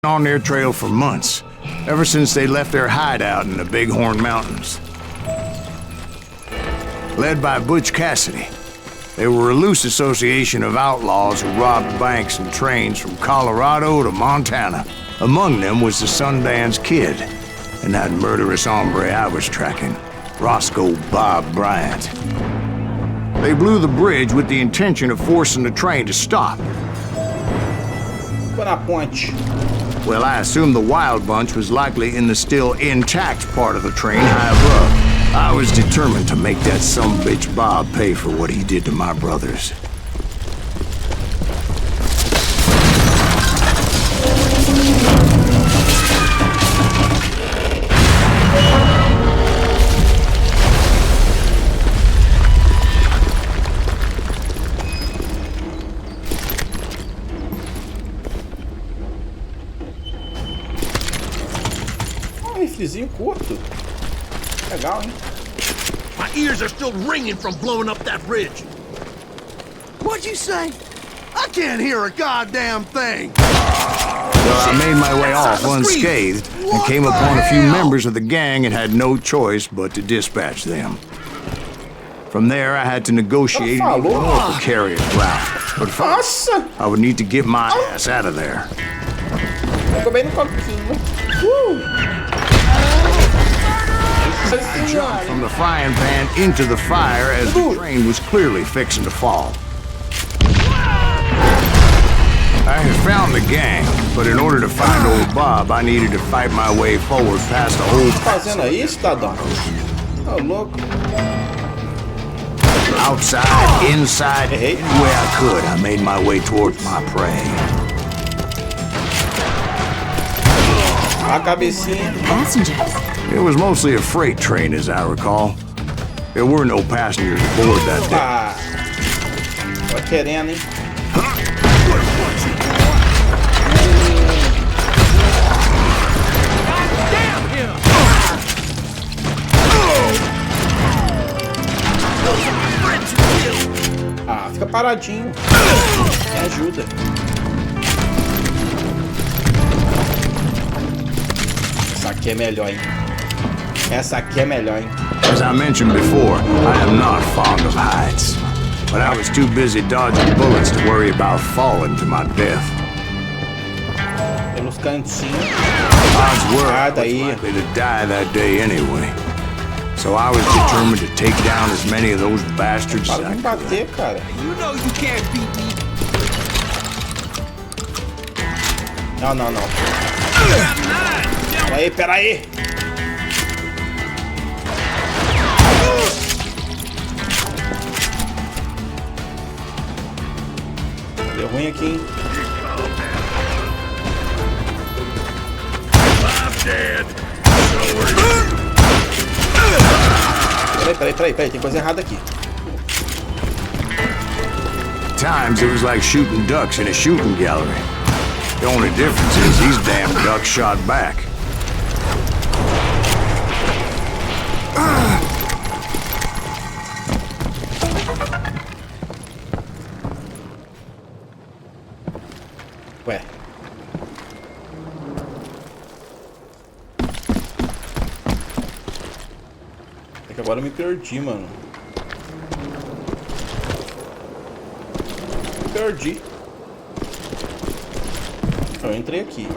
On their trail for months, ever since they left their hideout in the Bighorn Mountains. Led by Butch Cassidy, they were a loose association of outlaws who robbed banks and trains from Colorado to Montana. Among them was the Sundance Kid, and that murderous hombre I was tracking, Roscoe Bob Bryant. They blew the bridge with the intention of forcing the train to stop. Put a ponte. Well, I assumed the Wild Bunch was likely in the still intact part of the train high above. I was determined to make that sumbitch Bob pay for what he did to my brothers. Riflezinho curto. Legal, hein? My ears are still ringing from blowing up that ridge. What'd you say? I can't hear a goddamn thing. Well, I made my way off unscathed and came upon a few members of the gang and had no choice but to dispatch them. From there, I had to negotiate a more precarious route. But first, I would need to get my ass out of there. Pegou bem no coquinho. I jumped from the frying pan into the fire as the train was clearly fixing to fall. I had found the gang, but in order to find old Bob, I needed to fight my way forward past the whole... Fazendo aí, cidadão? Tá louco. Outside, inside, any way I could, I made my way towards my prey. A cabecinha. Passengers. It was mostly a freight train, as I recall. There were no passengers aboard that day. Ah, tô querendo, hein? Ah, fica paradinho. Me ajuda. Essa aqui é melhor, hein? Essa aqui é melhor, hein? As I mentioned before, I am not fond of heights. But I was too busy dodging bullets to worry about falling to my death. Pelos cantinhos. Odds were I was daí. likely to die that day anyway. So I was determined to take down as many of those bastards as Para I de me could. bater, cara. You know you can't beat me. Não, não, não. Peraí, peraí. Deu ruim aqui, hein? I'm dead. Peraí, tem coisa errada aqui. Times it was like shooting ducks in a shooting gallery. The only difference is these damn ducks shot back. Ué. É que agora eu me perdi, mano. Me perdi. Eu entrei aqui.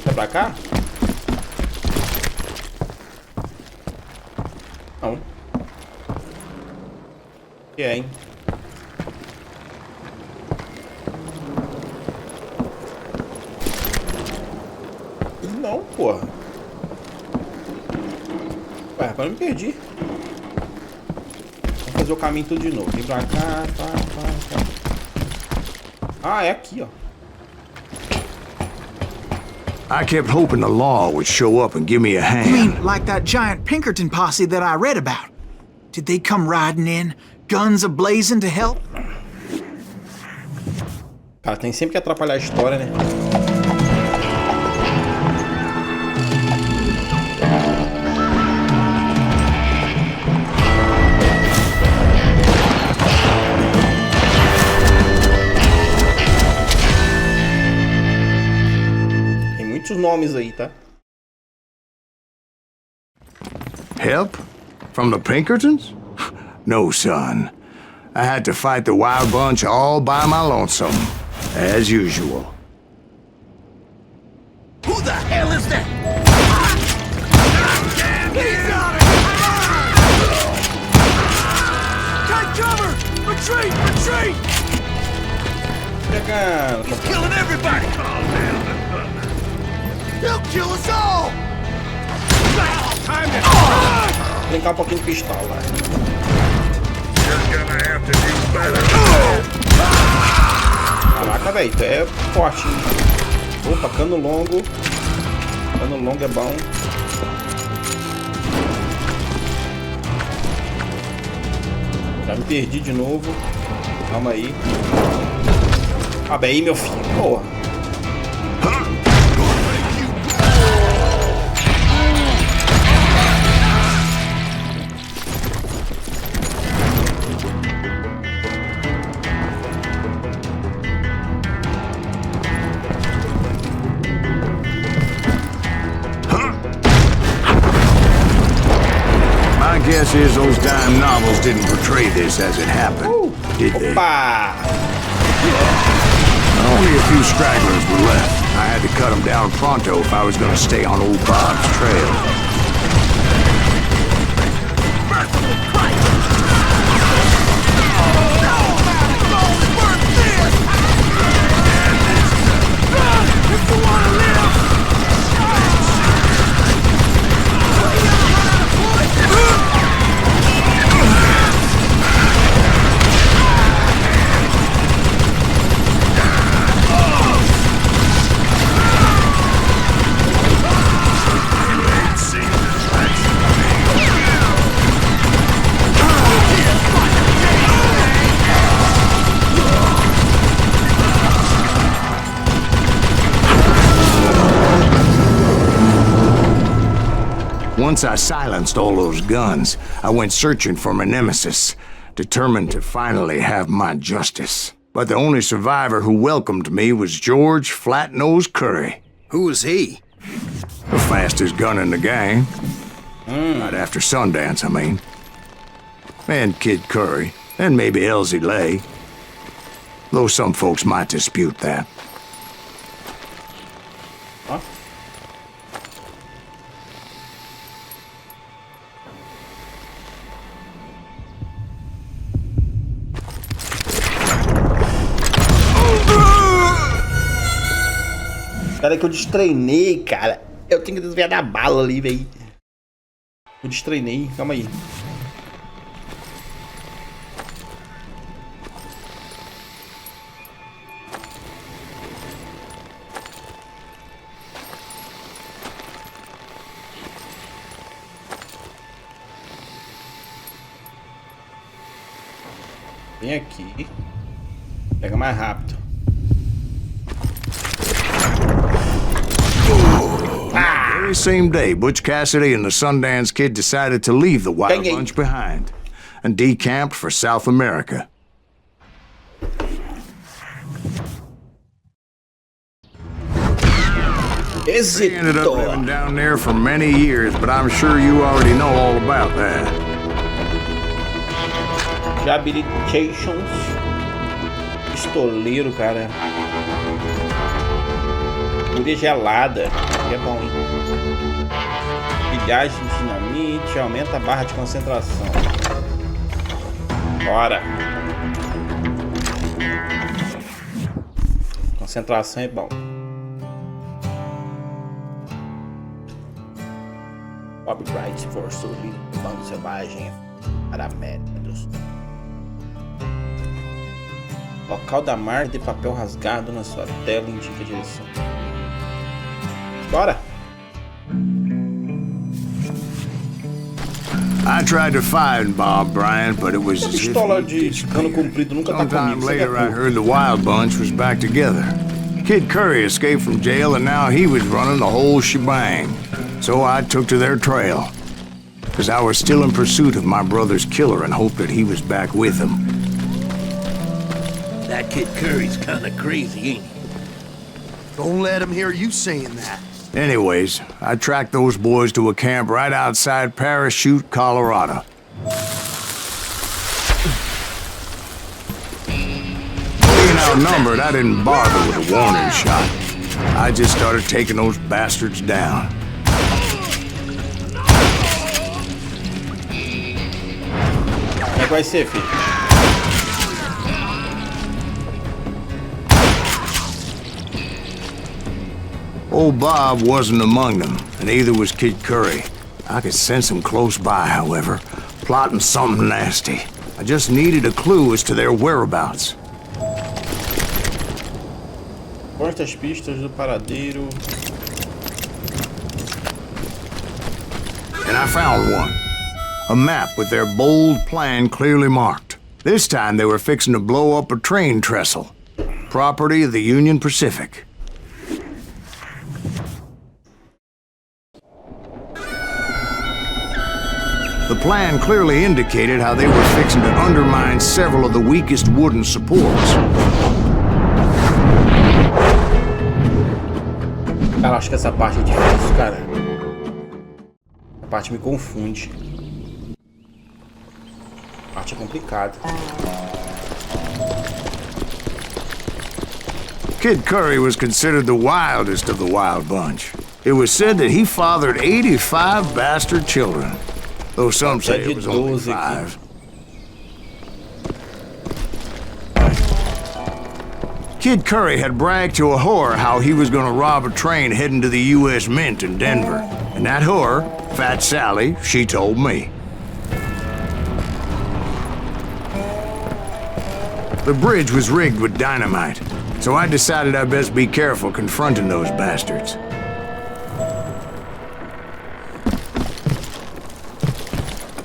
É pra cá? Não. Que é, hein? Não, porra. Ué, agora eu me perdi. Vamos fazer o caminho tudo de novo. Vem pra cá, tá. Ah, é aqui, ó. I kept hoping the law would show up and give me a You hand. mean like that giant Pinkerton posse that I read about? Did they come riding in, guns a-blazing to help? Cara, tem sempre que atrapalhar a história, né? muitos nomes aí, tá? Help? From the Pinkertons? No, son. I had to fight the wild bunch all by my lonesome, as usual. Who the hell is that? Take cover! Retreat! Retreat! Chegando. He's killing everybody! He'll kill us all! Time to... Brincar um pouquinho de pistola. Caraca, velho, tu é forte, hein? Opa, cano longo. Cano longo é bom. Já me perdi de novo. Calma aí. Abre aí, meu filho. Porra. Guess is those dime novels didn't portray this as it happened, did they? Opa! Only a few stragglers were left. I had to cut them down pronto if I was going to stay on old Bob's trail. If you wanna live! Once I silenced all those guns, I went searching for my nemesis, determined to finally have my justice. But the only survivor who welcomed me was George Flat-Nosed Curry. Who was he? The fastest gun in the gang. Right after Sundance, I mean. And Kid Curry, and maybe Elsie Lay. Though some folks might dispute that. Ó. Cara, que eu destreinei, cara. Eu tenho que desviar da bala ali, velho. Eu destreinei, calma aí. Vem aqui. Pega mais rápido. The very same day, Butch Cassidy and the Sundance Kid decided to leave the Wild Bunch behind and decamped for South America. They ended up living down there for many years, but I'm sure you already know all about that. Rehabilitations. Pistoleiro, cara. Fúria gelada. Que é bom, hein? Pilhagem de dinamite. Aumenta a barra de concentração. Bora. Concentração é bom. Copyright for subir do bando selvagem para métodos. Local da mar de papel rasgado na sua tela indica a direção. Bora! I tried to find Bob Bryant, but it was as if Pistola he de cano comprido nunca tá Sometime comigo. later, I heard the Wild Bunch was back together. Kid Curry escaped from jail, and now he was running the whole shebang. So I took to their trail, because I was still in pursuit of my brother's killer and hoped that he was back with him. That Kid Curry's kinda crazy, ain't he? Don't let him hear you saying that. Anyways, I tracked those boys to a camp right outside Parachute, Colorado. Being outnumbered, I didn't bother with a warning shot. I just started taking those bastards down. Como é que vai ser, filho? Old Bob wasn't among them, and neither was Kid Curry. I could sense him close by, however, plotting something nasty. I just needed a clue as to their whereabouts. Quantas pistas do paradeiro? And I found one. A map with their bold plan clearly marked. This time they were fixing to blow up a train trestle. Property of the Union Pacific. The plan clearly indicated how they were fixing to undermine several of the weakest wooden supports. Cara, acho que essa parte é difícil, cara. A parte me confunde. A parte é complicada. Kid Curry was considered the wildest of the wild bunch. It was said that he fathered 85 bastard children. Though some say it was only 5. Kid Curry had bragged to a whore how he was gonna rob a train heading to the U.S. Mint in Denver. And that whore, Fat Sally, she told me. The bridge was rigged with dynamite, so I decided I'd best be careful confronting those bastards.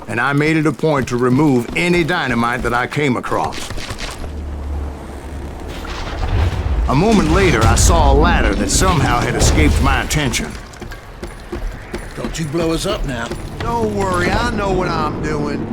And I made it a point to remove any dynamite that I came across. A moment later, I saw a ladder that somehow had escaped my attention. Don't you blow us up now. Don't worry, I know what I'm doing.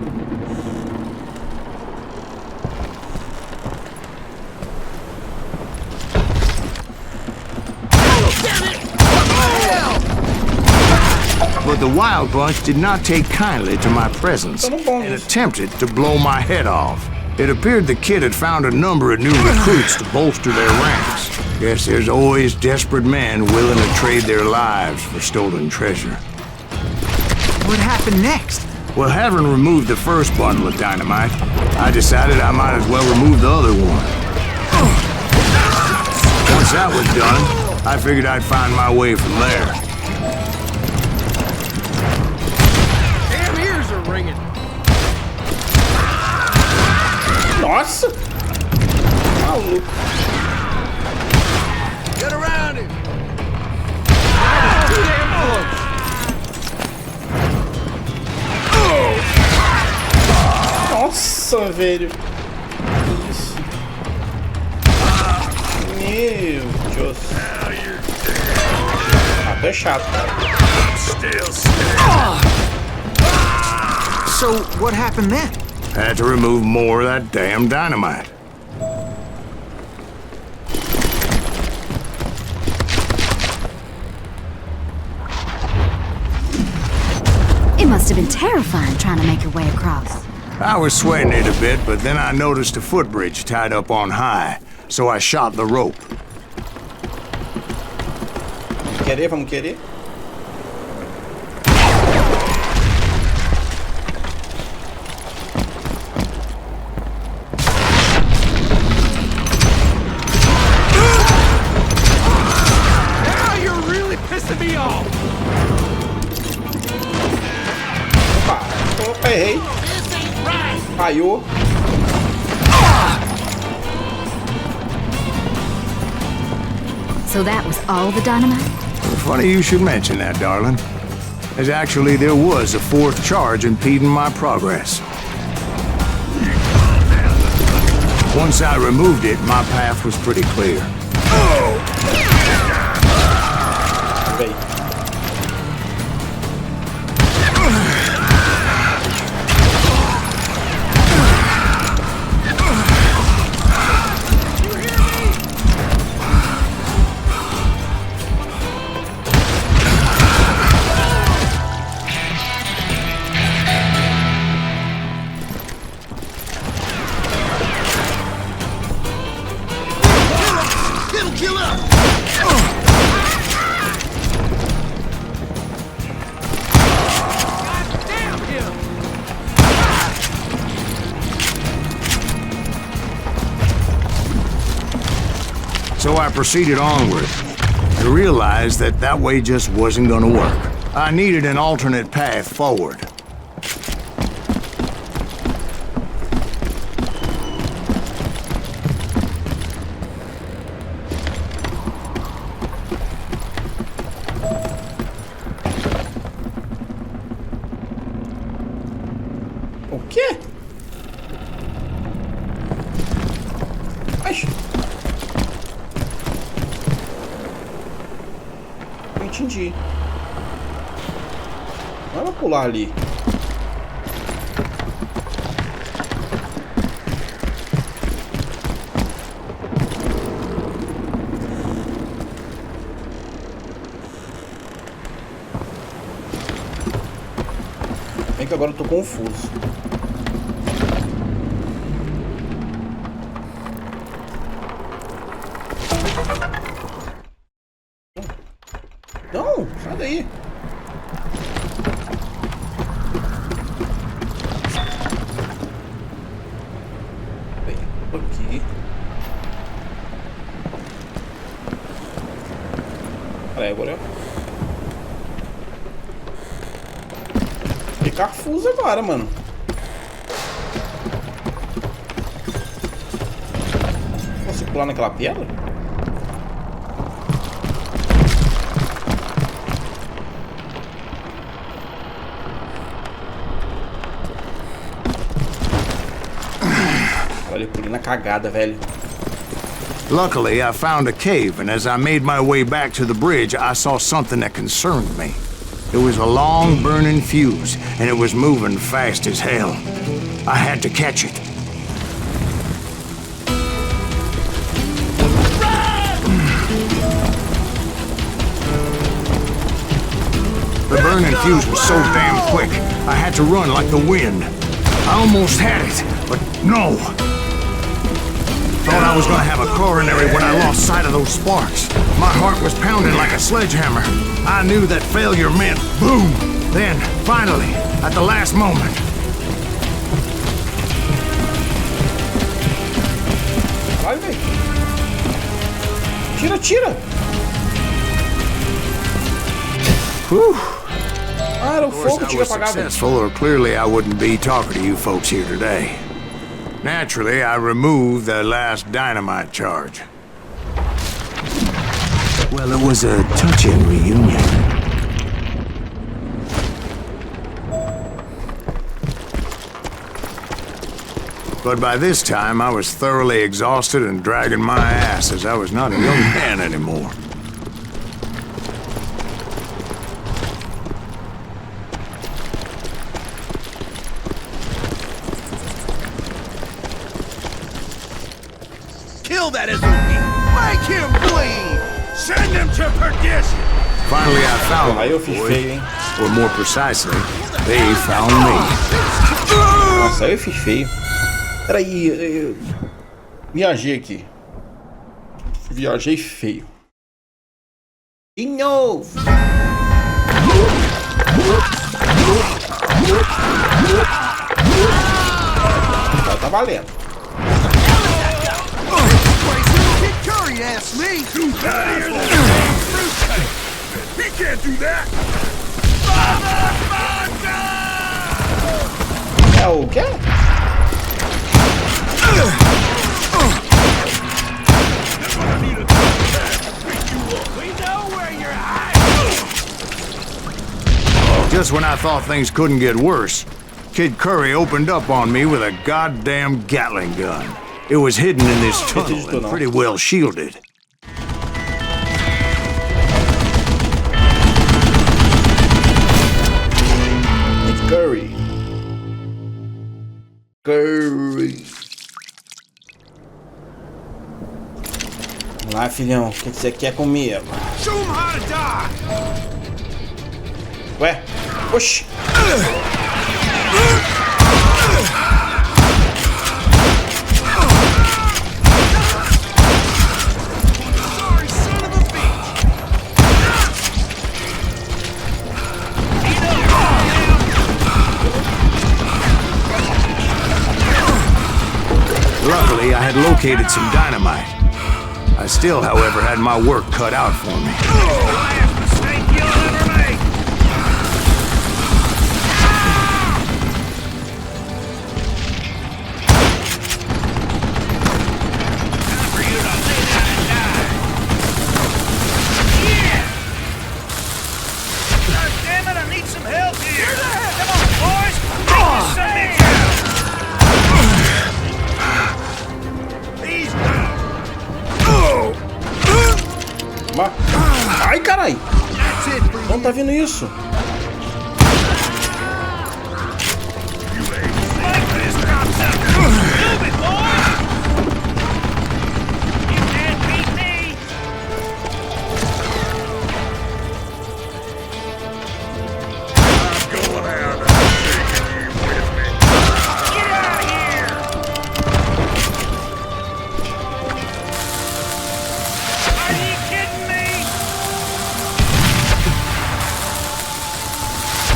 But the Wild Bunch did not take kindly to my presence and attempted to blow my head off. It appeared the kid had found a number of new recruits to bolster their ranks. Guess there's always desperate men willing to trade their lives for stolen treasure. What happened next? Well, having removed the first bundle of dynamite, I decided I might as well remove the other one. Once that was done, I figured I'd find my way from there. Damn ears are ringing. Nossa! Maluco. Get around him. Too damn close. Nossa, velho. Isso. Meu Deus. Até chato, cara. So, what happened then? Had to remove more of that damn dynamite. It must have been terrifying trying to make your way across. I was sweating it a bit, but then I noticed a footbridge tied up on high, so I shot the rope. Vamos querer? Now you're really pissing me off. Opa, errei. Falhou. So that was all the dynamite? Funny you should mention that, darling. As actually there was a fourth charge impeding my progress. Once I removed it, my path was pretty clear. Vem. So I proceeded onward. I realized that that way just wasn't gonna work. I needed an alternate path forward. O quê? Ai. Não entendi. Vai pra pular ali. É que agora eu tô confuso. Não, sai daí. Bem, aqui. Peraí, agora. Ficar confuso agora, mano. Posso pular naquela pedra? Olha, eu pulei na cagada, velho. Luckily, I found a cave, and as I made my way back to the bridge, I saw something that concerned me. It was a long, burning fuse, and it was moving fast as hell. I had to catch it. The burning fuse was so damn quick, I had to run like the wind. I almost had it, but no. Thought I was gonna have a coronary when I lost sight of those sparks. My heart was pounding like a sledgehammer. I knew that failure meant boom. Then, finally, at the last moment. Vai, velho. Tira, tira. Whew. Ah, era o Of course, fogo I tinha was apagado. successful, or clearly I wouldn't be talking to you folks here today. Naturally, I removed the last dynamite charge. Well, it was a touching reunion. But by this time, I was thoroughly exhausted and dragging my ass as I was not a young man anymore. Kill that SOB! Make him bleed! Send him to perdition! Finally, I found Aí eu the fiz boy, feio, hein? or more precisely, they found me. Nossa, aí eu fiz feio. Peraí, eu viajei aqui. Viajei feio. De novo. Tá valendo. Curry asked me! He can't do that! É o quê? Just when I thought things couldn't get worse, Kid Curry opened up on me with a goddamn Gatling gun. It was hidden in this tunnel and pretty well shielded. It's Curry. Curry. Vamos lá, filhão. O que você quer comigo? Show him how to die! Ué? Oxi. Luckily, I had located some dynamite. I still, however, had my work cut out for me. Last mistake you'll ever make! Time for you to lay down and die! Yeah! God damn it, I need some help here! Come on, boys! Take this summit down! He's down! Ai, carai! Não tá vendo isso? Like this, cops up! Move it, boys! You can't beat me! I'm going out. I'm taking you with me. Get out of here! Are you kidding me?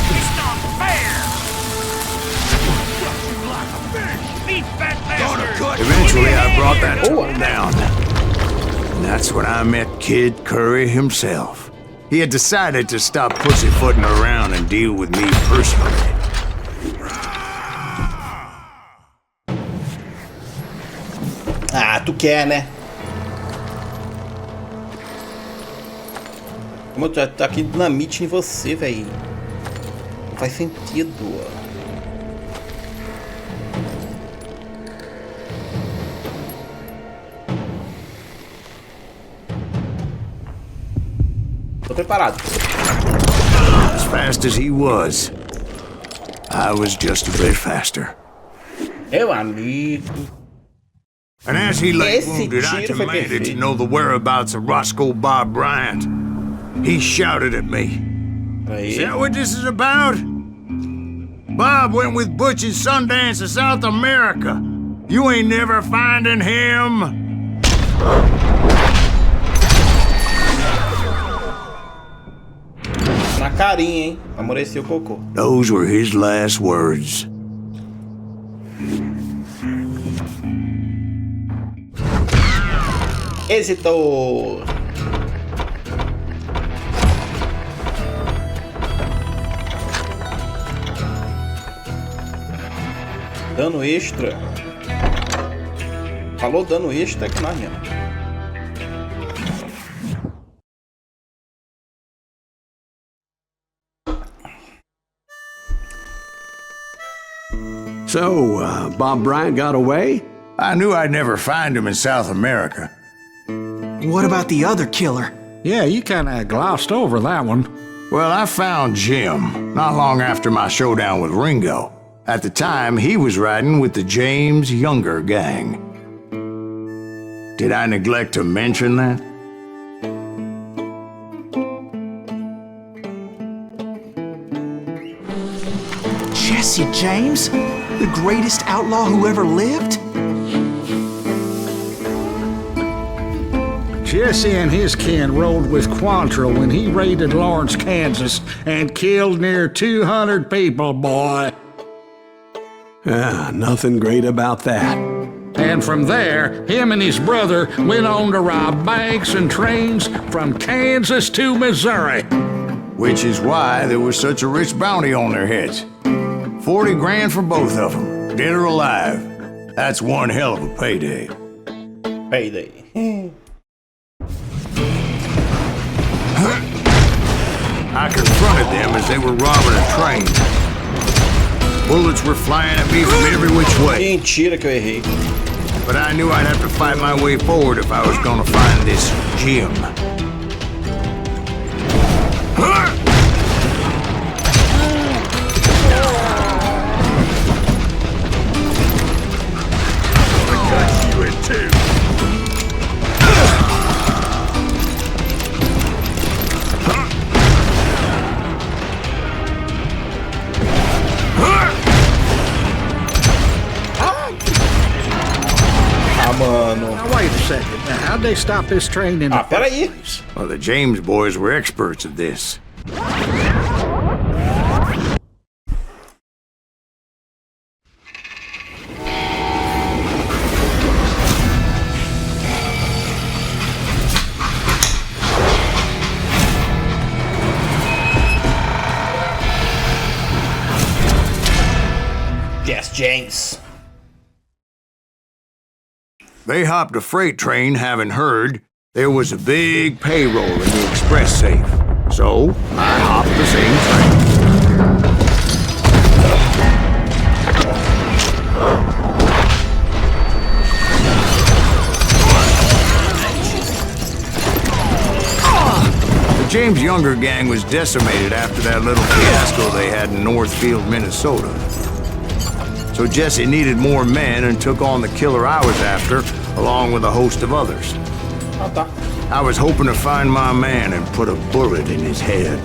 It's not fair! Got you like a fish! Beat that bastard! Eventually, I brought that Oh. tool down. And that's when I met Kid Curry himself. He had decided to stop pussyfooting around and deal with me personally. Ah, tu quer, né? Como eu tô aqui dinamite em você, velho. Não faz sentido. Tô preparado. As fast as he was, I was just a bit faster. Meu amigo. And as he lay Esse wounded, I tiro foi demanded to perfeito. know the whereabouts of Roscoe Bob Bryant. He shouted at me. Is Aí. that what this is about? Bob went with Butch and Sundance to South America. You ain't never finding him. Na carinha, hein? Amoreceu o cocô. Those were his last words. Êxito! Dano extra. Falou dano extra aqui na minha. So, Bob Bryant got away? I knew I'd never find him in South America. What about the other killer? Yeah, you kinda glossed over that one. Well, I found Jim not long after my showdown with Ringo. At the time, he was riding with the James Younger gang. Did I neglect to mention that? Jesse James? The greatest outlaw who ever lived? Jesse and his kin rode with Quantrill when he raided Lawrence, Kansas, and killed near 200 people, boy. Ah, nothing great about that. And from there, him and his brother went on to rob banks and trains from Kansas to Missouri. Which is why there was such a rich bounty on their heads. 40 grand for both of them, dead or alive. That's one hell of a payday. Payday. I confronted them as they were robbing a train. Bullets were flying at me from every which way. Mentira que eu errei. But I knew I'd have to fight my way forward if I was gonna find this Jim. Mano. Now, wait a second. Now, how'd they stop this train in the Peraí. Well, the James boys were experts at this. James. They hopped a freight train having heard there was a big payroll in the express safe. So, I hopped the same train. The James Younger gang was decimated after that little fiasco they had in Northfield, Minnesota. So Jesse needed more men and took on the killer I was after, along with a host of others. Ah, tá. I was hoping to find my man and put a bullet in his head.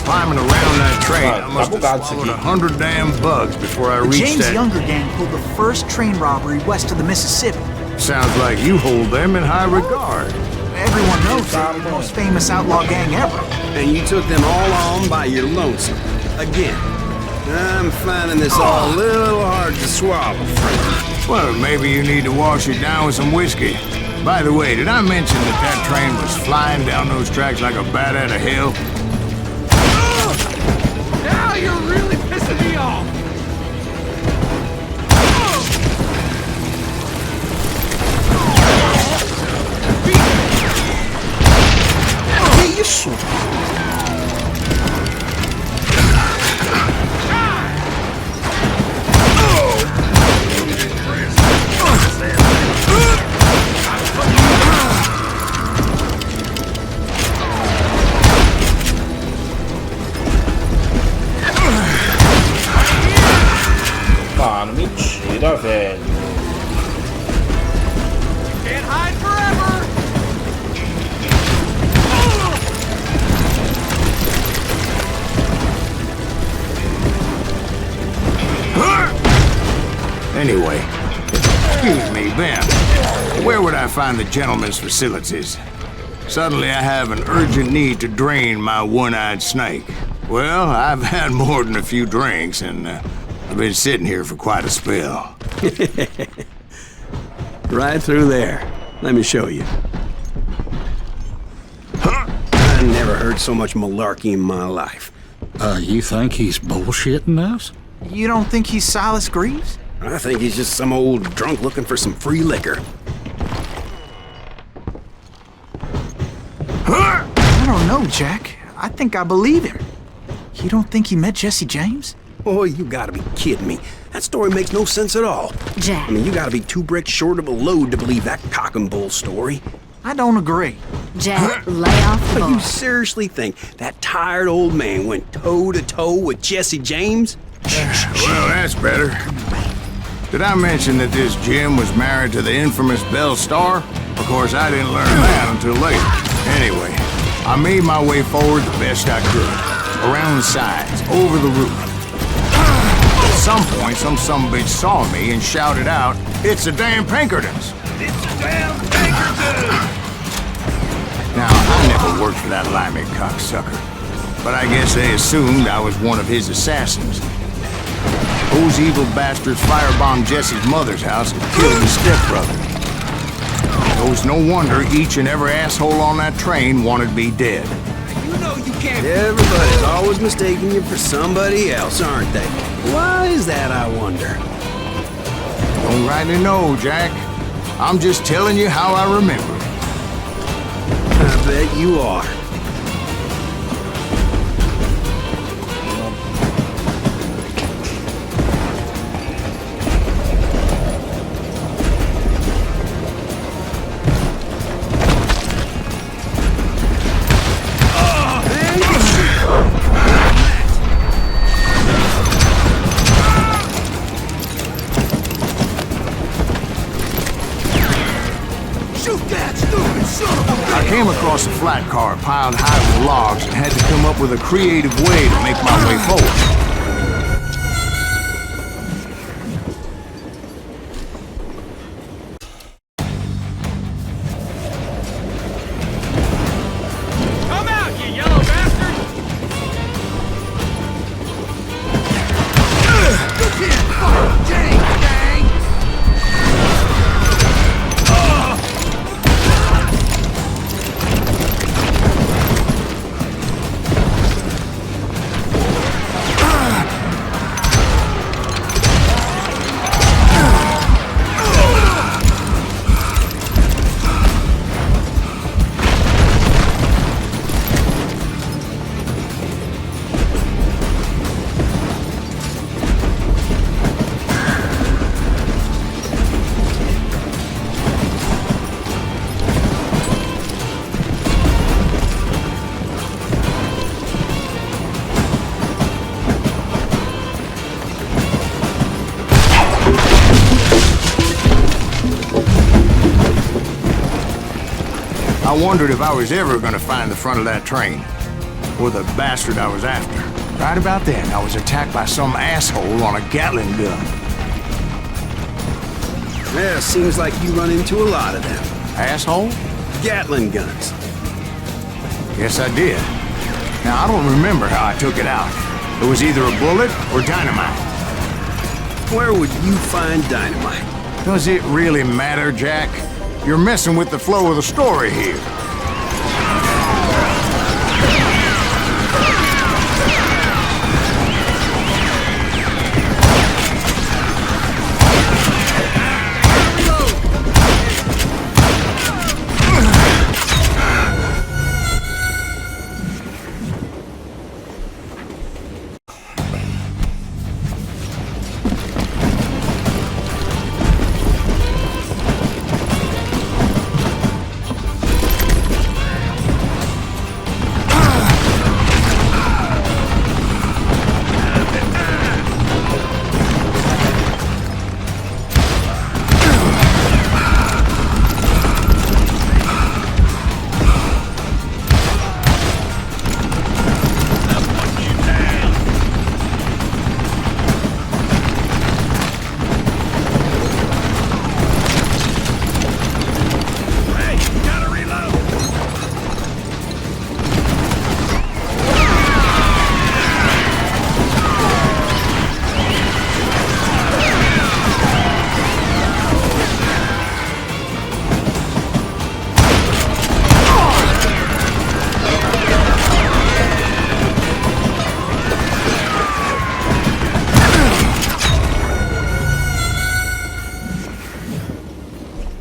Climbing around that train, I must have swallowed 100 damn bugs before I The reached James that... Younger gang pulled the first train robbery west of the Mississippi. Sounds like you hold them in high regard. Everyone knows they're the most famous outlaw gang ever. And you took them all on by your lonesome. Again. I'm finding this all a little hard to swallow, friend. Well, maybe you need to wash it down with some whiskey. By the way, did I mention that that train was flying down those tracks like a bat out of hell? Now you're really pissing me off! Que isso? Mano, mentira, velho. Can't hide forever! Anyway, excuse me, Ben. Where would I find the gentleman's facilities? Suddenly I have an urgent need to drain my one-eyed snake. Well, I've had more than a few drinks, and I've been sitting here for quite a spell. Right through there. Let me show you. I never heard so much malarkey in my life. You think he's bullshitting us? You don't think he's Silas Greaves? I think he's just some old drunk looking for some free liquor. I don't know, Jack. I think I believe him. You don't think he met Jesse James? Oh, you gotta be kidding me. That story makes no sense at all. Jack. I mean, you gotta be 2 bricks short of a load to believe that cock and bull story. I don't agree. Jack, lay off the But you ball. seriously think that tired old man went toe-to-toe with Jesse James? Well, that's better. Did I mention that this Jim was married to the infamous Belle Starr? Of course, I didn't learn that until later. Anyway, I made my way forward the best I could. Around the sides, over the roof. At some point, some sumbitch saw me and shouted out, "It's the damn Pinkertons!" It's a damn Pinkerton! Now, I never worked for that limey cocksucker, but I guess they assumed I was one of his assassins. Those evil bastards firebombed Jesse's mother's house and killed his stepbrother. It was no wonder each and every asshole on that train wanted me dead. You know you can't... Everybody's always mistaking you for somebody else, aren't they? Why is that, I wonder? Don't rightly know, Jack. I'm just telling you how I remember it. I bet you are. Shoot that stupid son of a... I came across a flat car piled high with logs and had to come up with a creative way to make my way forward. Come out, you yellow bastard! You can't fight James, gang! wondered if I was ever gonna find the front of that train, or the bastard I was after. Right about then, I was attacked by some asshole on a Gatling gun. Yeah, seems like you run into a lot of them. Asshole? Gatling guns. Yes, I did. Now, I don't remember how I took it out. It was either a bullet or dynamite. Where would you find dynamite? Does it really matter, Jack? You're messing with the flow of the story here.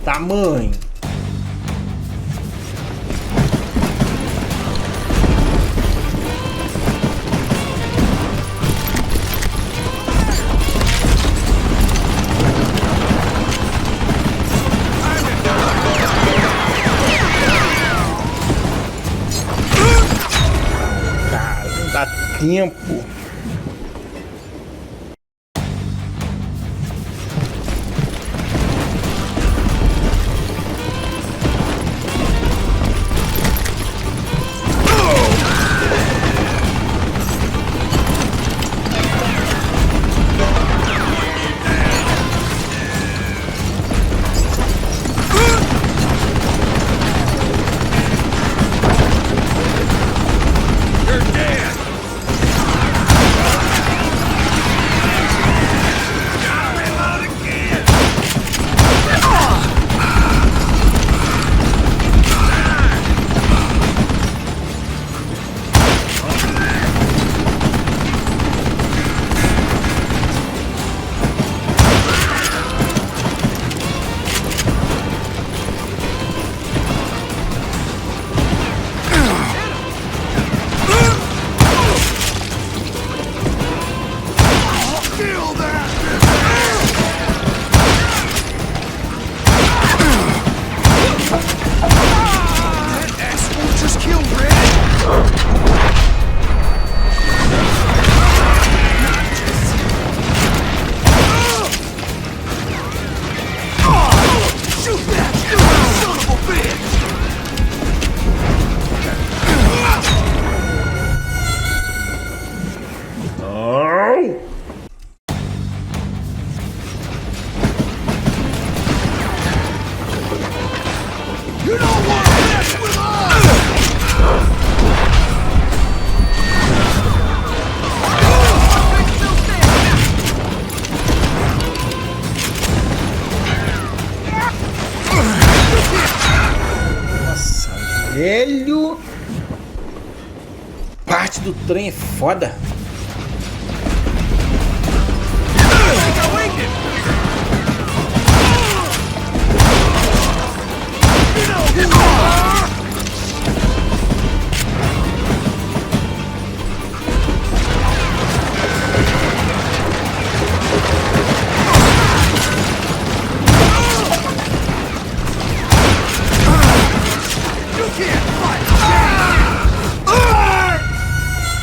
Tamanho. Cara, não dá tempo. Velho, parte do trem é foda.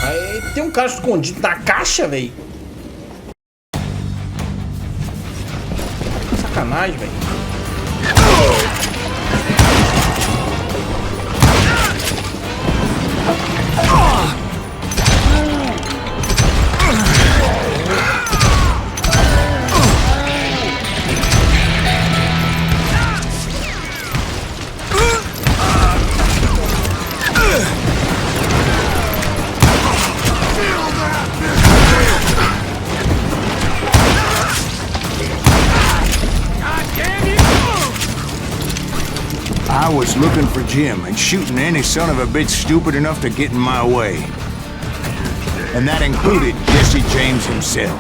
Aí tem um cara escondido na caixa, velho. Sacanagem, velho. was looking for Jim and shooting any son of a bitch stupid enough to get in my way. And that included Jesse James himself.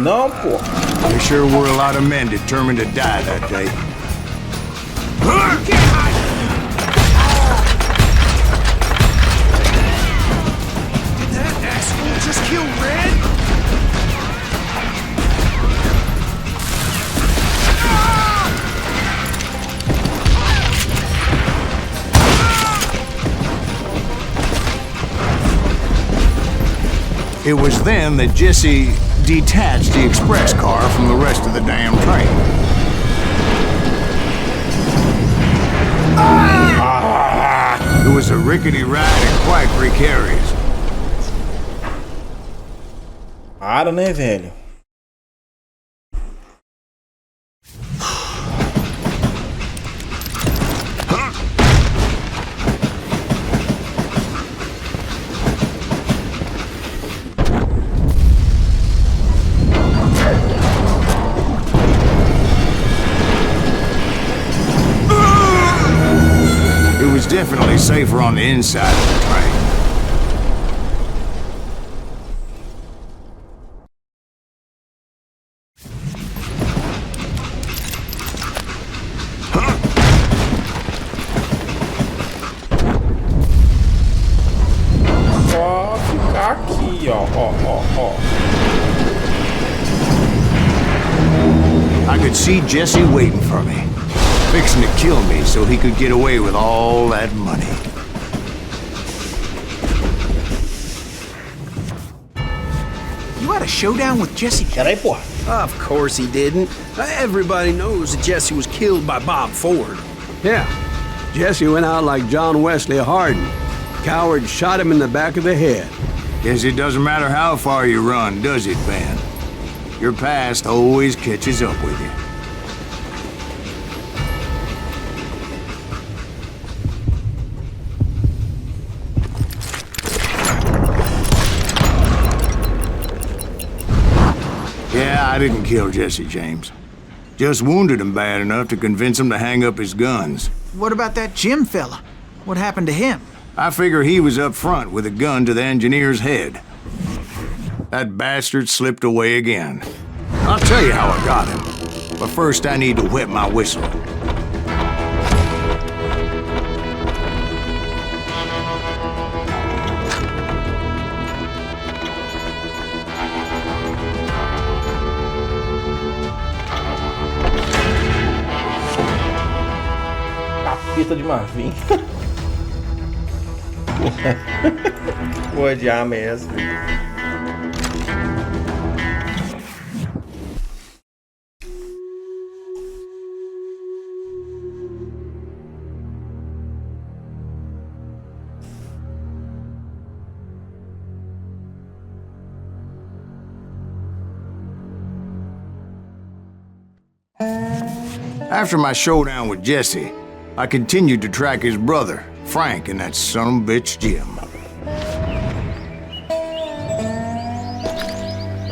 Não, pô. There sure were a lot of men determined to die that day. Did that asshole just kill Red? It was then that Jesse detached the express car from the rest of the damn train. It was a rickety ride and quite precarious. Para, né, velho? Definitely safer on the inside of the train. Só ficar aqui, ó. I could see Jesse waiting for me, fixing to kill me so he could get away with all that money. You had a showdown with Jesse. Peraí, porra. Of course he didn't. Everybody knows that Jesse was killed by Bob Ford. Yeah, Jesse went out like John Wesley Hardin. Coward shot him in the back of the head. Guess it doesn't matter how far you run, does it, Ben? Your past always catches up with you. Yeah, I didn't kill Jesse James. Just wounded him bad enough to convince him to hang up his guns. What about that Jim fella? What happened to him? I figure he was up front with a gun to the engineer's head. That bastard slipped away again. I'll tell you how I got him. But first I need to wet my whistle. Capeta de Marvin. Vou odiar mesmo. After my showdown with Jesse, I continued to track his brother, Frank, and that son of a bitch, Jim.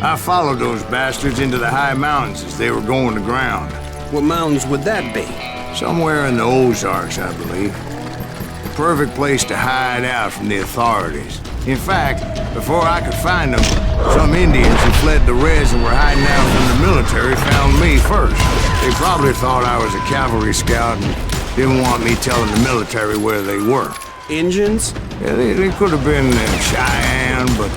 I followed those bastards into the high mountains as they were going to ground. What mountains would that be? Somewhere in the Ozarks, I believe. The perfect place to hide out from the authorities. In fact, before I could find them, some Indians who fled the res and were hiding out from the military found me first. They probably thought I was a cavalry scout and didn't want me telling the military where they were. Indians? Yeah, they could have been Cheyenne, but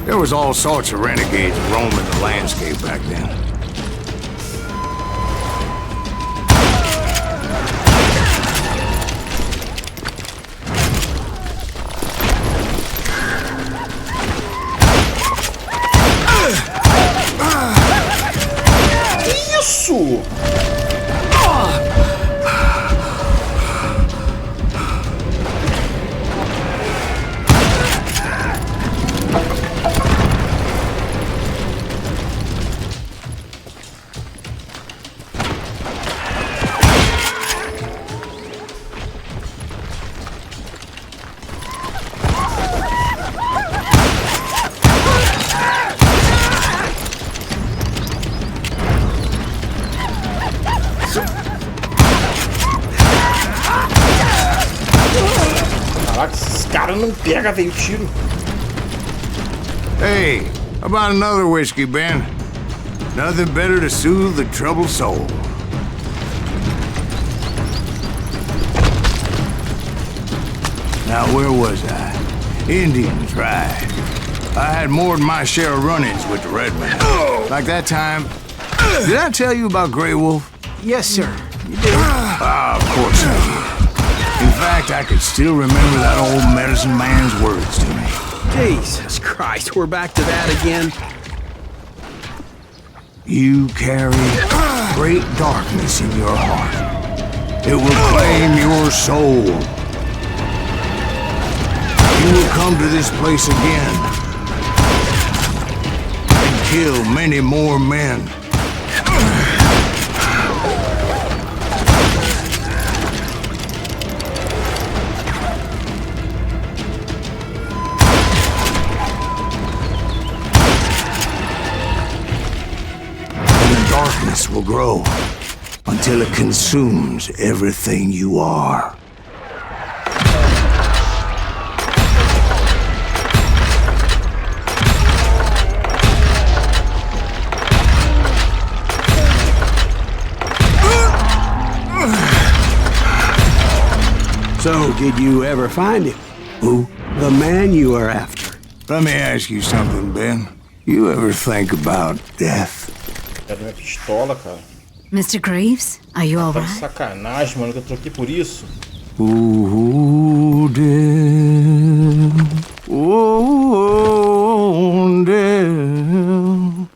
there was all sorts of renegades roaming the landscape back then. Isso! cara não pega, velho, o tiro. Hey, how about another whiskey, Ben? Nothing better to soothe the troubled soul. Now, where was I? Indians, right. I had more than my share of run-ins with the red man. Like that time... Did I tell you about Grey Wolf? Yes, sir. You did. Ah, of course I did. In fact, I could still remember that old medicine man's words to me. Jesus Christ, we're back to that again. You carry great darkness in your heart. It will claim your soul. You will come to this place again and kill many more men. Darkness will grow until it consumes everything you are. So, did you ever find him? Who? The man you are after. Let me ask you something, Ben. You ever think about death? Cadê minha pistola, cara? Mr. Greaves, are you all Tá de right? sacanagem, mano, que eu troquei por isso. Oh, death. Oh, death.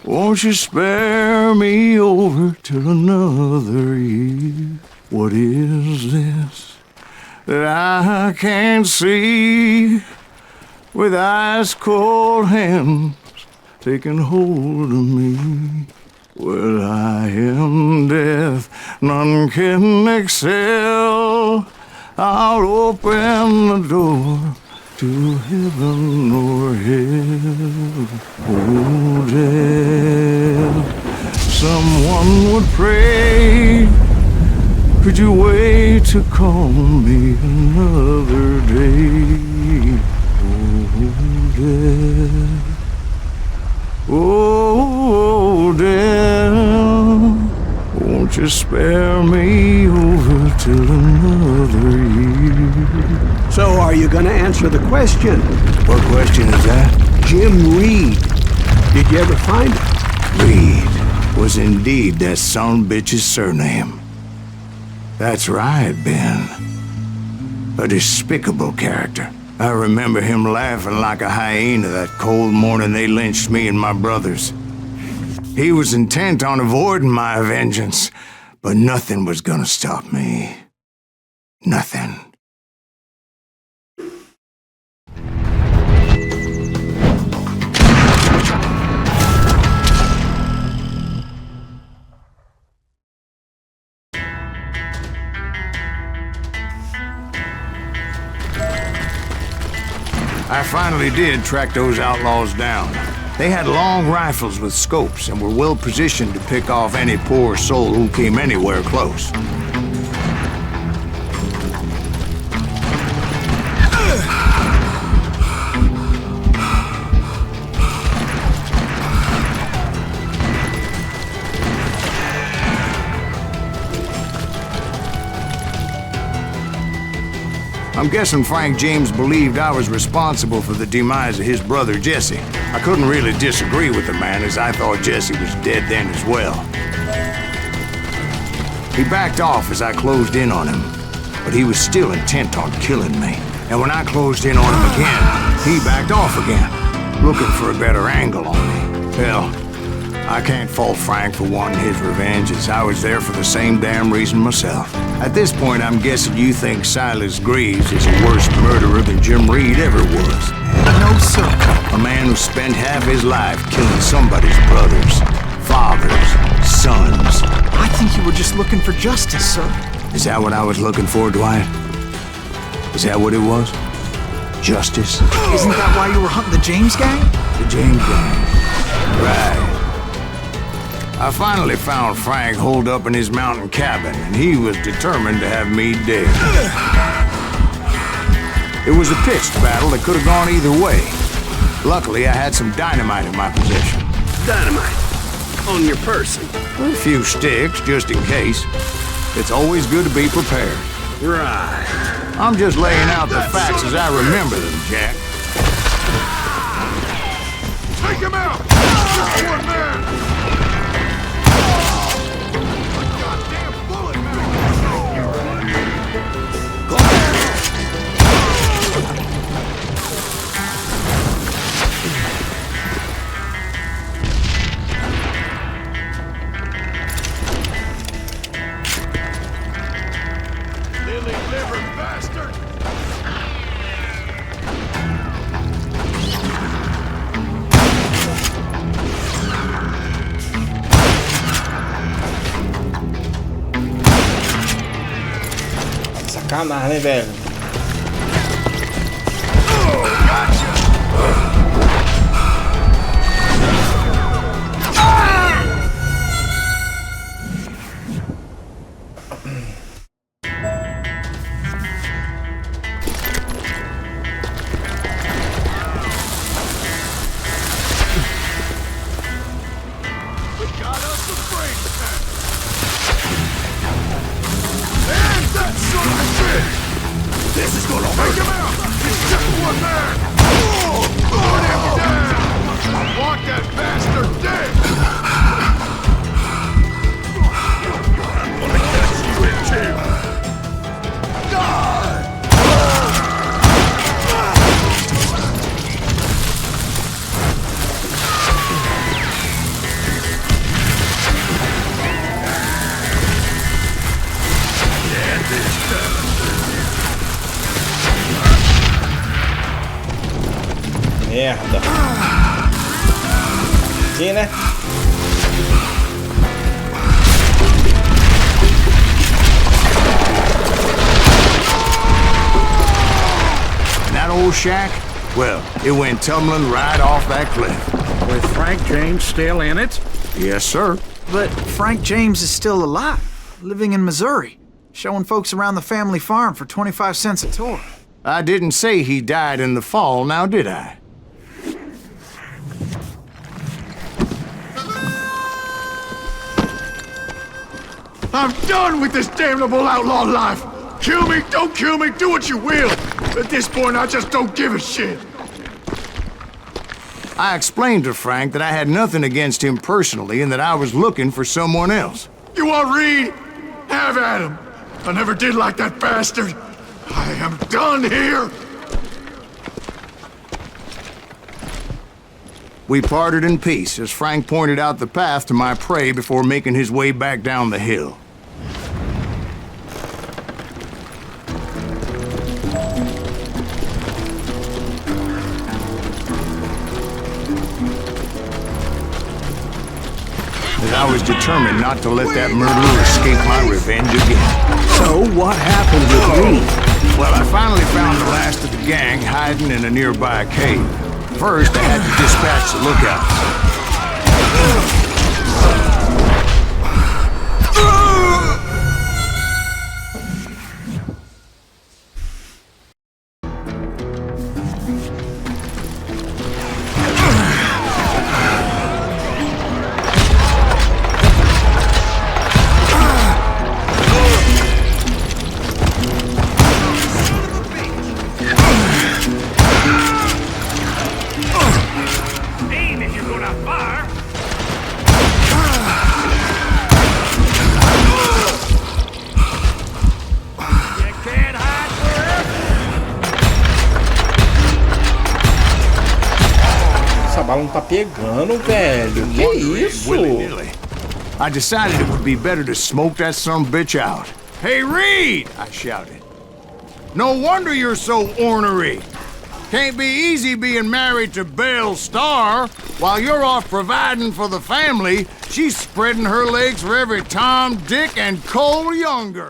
Won't you spare me over till another year? What is this that I can't see with ice cold hands taking hold of me? Well, I am death, none can excel. I'll open the door to heaven or hell. Oh, death, someone would pray. Could you wait to call me another day? Oh, death. Oh, death, won't you spare me over till another year? So, are you gonna answer the question? What question is that? Jim Reed. Did you ever find him? Reed was indeed that son-bitch's surname. That's right, Ben. A despicable character. I remember him laughing like a hyena that cold morning they lynched me and my brothers. He was intent on avoiding my vengeance, but nothing was gonna stop me. Nothing. I finally did track those outlaws down. They had long rifles with scopes and were well positioned to pick off any poor soul who came anywhere close. I'm guessing Frank James believed I was responsible for the demise of his brother Jesse. I couldn't really disagree with the man, as I thought Jesse was dead then as well. He backed off as I closed in on him, but he was still intent on killing me. And when I closed in on him again, he backed off again, looking for a better angle on me. Hell, I can't fault Frank for wanting his revenge, as I was there for the same damn reason myself. At this point, I'm guessing you think Silas Greaves is a worse murderer than Jim Reed ever was. No, sir. A man who spent half his life killing somebody's brothers, fathers, sons. I think you were just looking for justice, sir. Is that what I was looking for, Dwight? Is that what it was? Justice? Isn't that why you were hunting the James gang? The James gang. Right. I I finally found Frank holed up in his mountain cabin, and he was determined to have me dead. It was a pitched battle that could have gone either way. Luckily, I had some dynamite in my possession. Dynamite. On your person. A few sticks, just in case. It's always good to be prepared. Right. I'm just laying out the facts as I remember them, Jack. Take him out! Just one man! Goddamn bullet, Lily-livered bastard! Sacanagem, né, velho? This is gonna hurt him out! It's just one man! Put him down! I want that bastard dead! I'm gonna catch you in two! Die! Yeah, this time. Merda. Sim, né? And that old shack? Well, it went tumbling right off that cliff. With Frank James still in it? Yes, sir. But Frank James is still alive, living in Missouri, showing folks around the family farm for 25 cents a tour. I didn't say he died in the fall, now did I? I'm done with this damnable outlaw life! Kill me, don't kill me, do what you will! At this point, I just don't give a shit! I explained to Frank that I had nothing against him personally and that I was looking for someone else. You want Reed? Have at him! I never did like that bastard! I am done here! We parted in peace as Frank pointed out the path to my prey before making his way back down the hill. As I was determined not to let that murderer escape my revenge again. So, what happened with Reed? Well, I finally found the last of the gang hiding in a nearby cave. First, I had to dispatch the lookouts. Essa bala não tá pegando, velho. Que isso? Willy-nilly. I decided it would be better to smoke that sumbitch out. Hey, Reed! I shouted. No wonder you're so ornery. Can't be easy being married to Belle Starr. While you're off providing for the family, she's spreading her legs for every Tom, Dick, and Cole Younger.